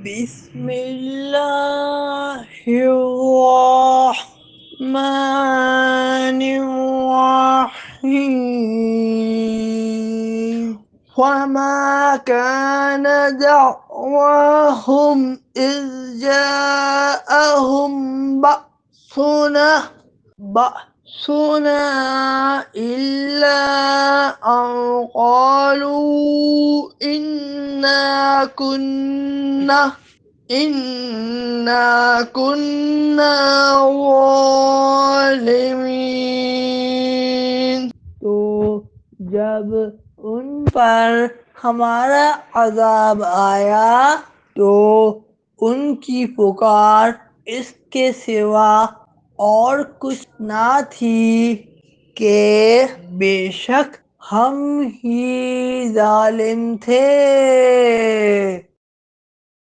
बिस्मिल्लाहिर्रहमानिर्रहीम वमा कान दअवाहुम इज़ जाअहुम बअसुना बअसुना इल्ला अन क़ालू इन्ना कुन्ना ज़ालिमीन। तो जब उन पर हमारा अज़ाब आया तो उनकी पुकार इसके सिवा और कुछ ना थी कि बेशक हम ही जालिम थे।